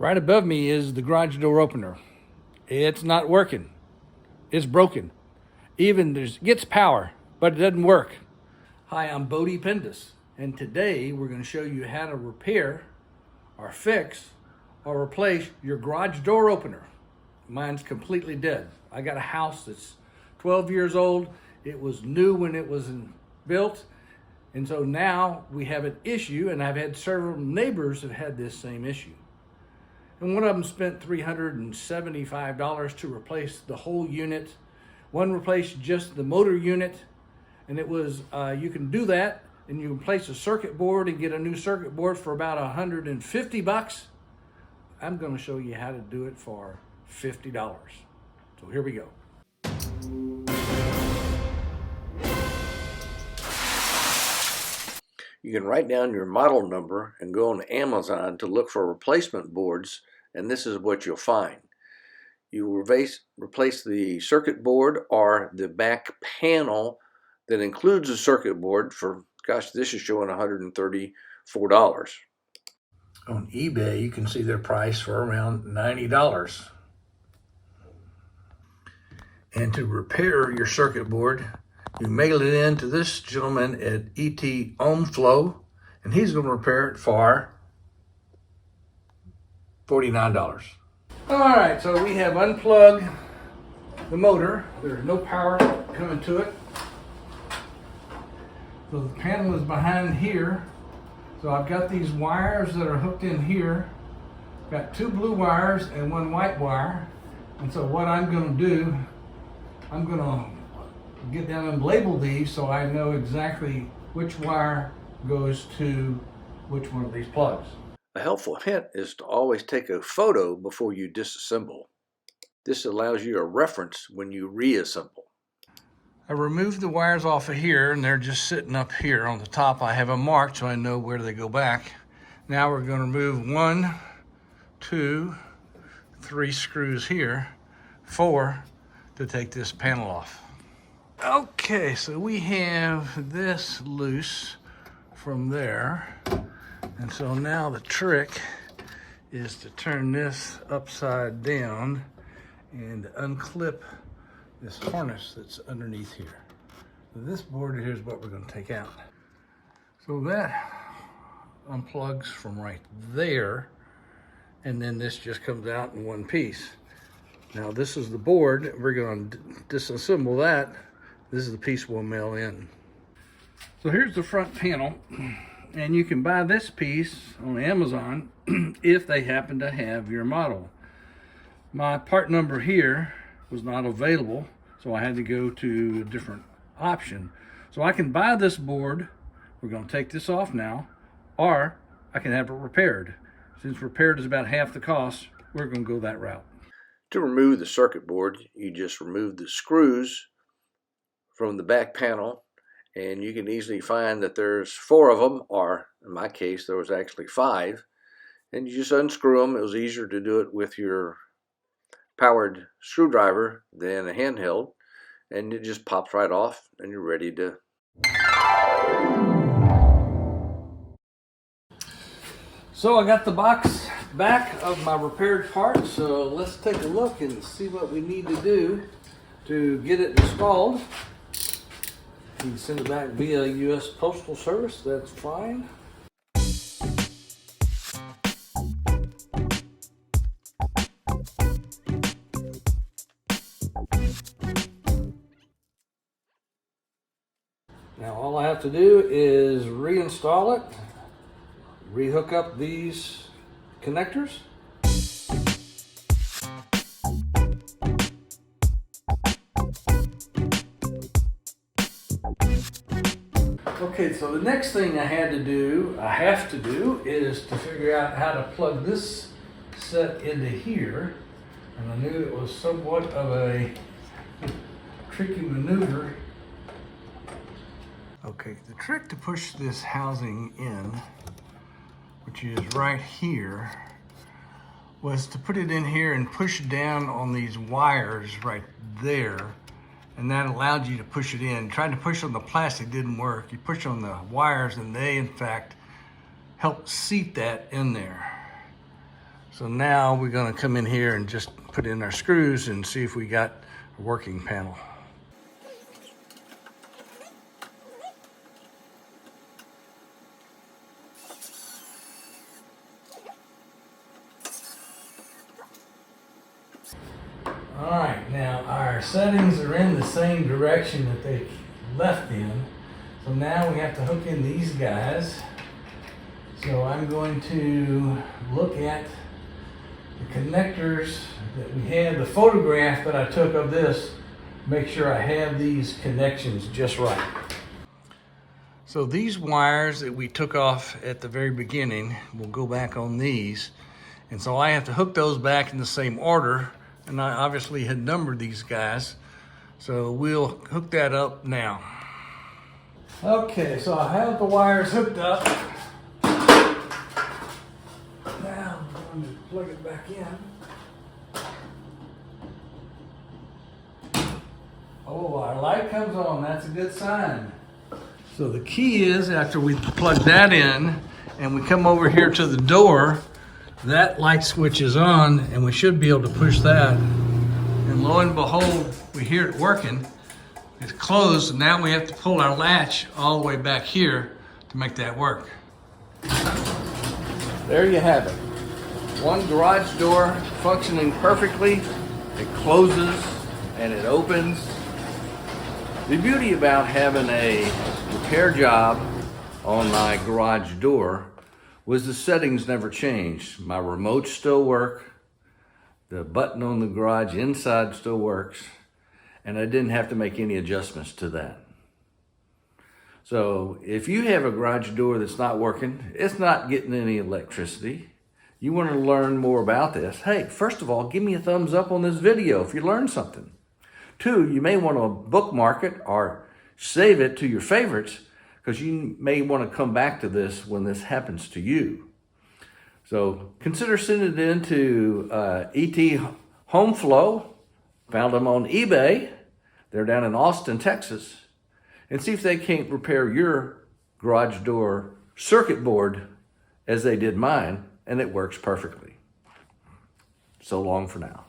Right above me is the garage door opener. It's not working. It's broken. Even gets power, but it doesn't work. Hi, I'm Bodie Pendus, and today we're going to show you how to repair or fix or replace your garage door opener. Mine's completely dead. I got a house that's 12 years old. It was new when it was built, and so now we have an issue, and I've had several neighbors that had this same issue. And one of them spent $375 to replace the whole unit. One replaced just the motor unit, and it was, you can do that, and you can replace a circuit board and get a new circuit board for about 150 bucks. I'm gonna show you how to do it for $50. So here we go. You can write down your model number and go on Amazon to look for replacement boards, and this is what you'll find. You replace the circuit board or the back panel that includes the circuit board for, gosh, this is showing $134. On eBay, you can see their price for around $90. And to repair your circuit board, you mail it in to this gentleman at ET Ohmflow, and he's going to repair it for $49. All right, so we have unplugged the motor. There's no power coming to it. So the panel is behind here. So I've got these wires that are hooked in here. Got two blue wires and one white wire. And so what I'm going to do, I'm going to get down and label these so I know exactly which wire goes to which one of these plugs. A helpful hint is to always take a photo before you disassemble. This allows you a reference when you reassemble. I removed the wires off of here, and they're just sitting up here on the top. I have them marked so I know where they go back. Now we're going to remove 1, 2, 3 screws here, 4 to take this panel off. Okay, so we have this loose from there. And so now the trick is to turn this upside down and unclip this harness that's underneath here. So this board here is what we're going to take out. So that unplugs from right there, and then this just comes out in one piece. Now this is the board. We're going to disassemble that. This is the piece we'll mail in. So here's the front panel, and you can buy this piece on Amazon if they happen to have your model. My part number here was not available, so I had to go to a different option. So I can buy this board. We're going to take this off now, or I can have it repaired. Since repaired is about half the cost, we're going to go that route. To remove the circuit board, you just remove the screws from the back panel, and you can easily find that there's 4 of them, or in my case there was actually 5, and you just unscrew them. It was easier to do it with your powered screwdriver than a handheld, and it just pops right off and you're ready to. So I got the box back of my repaired part, so let's take a look and see what we need to do to get it installed. You can send it back via U.S. Postal Service, that's fine. Now all I have to do is reinstall it, rehook up these connectors. Okay, so the next thing I have to do is to figure out how to plug this set into here. And I knew it was somewhat of a tricky maneuver. Okay, the trick to push this housing in, which is right here, was to put it in here and push down on these wires right there, and that allowed you to push it in. Trying to push on the plastic didn't work. You push on the wires and they in fact help seat that in there. So now we're gonna come in here and just put in our screws and see if we got a working panel. All right, now our settings are in the same direction that they left in. So now we have to hook in these guys. So I'm going to look at the connectors that we had, the photograph that I took of this, make sure I have these connections just right. So these wires that we took off at the very beginning will go back on these. And so I have to hook those back in the same order. And I obviously had numbered these guys. So we'll hook that up now. Okay, so I have the wires hooked up. Now I'm going to plug it back in. Oh, our light comes on. That's a good sign. So the key is, after we plug that in and we come over here to the door, that light switch is on and we should be able to push that. And lo and behold, we hear it working. It's closed, and now we have to pull our latch all the way back here to make that work. There you have it. One garage door functioning perfectly. It closes and it opens. The beauty about having a repair job on my garage door was the settings never changed. My remotes still work. The button on the garage inside still works. And I didn't have to make any adjustments to that. So if you have a garage door that's not working, it's not getting any electricity, you want to learn more about this, hey, first of all, give me a thumbs up on this video if you learned something. 2, you may want to bookmark it or save it to your favorites, because you may want to come back to this when this happens to you. So consider sending it in to ET Home Flow. Found them on eBay. They're down in Austin, Texas. And see if they can't repair your garage door circuit board as they did mine, and it works perfectly. So long for now.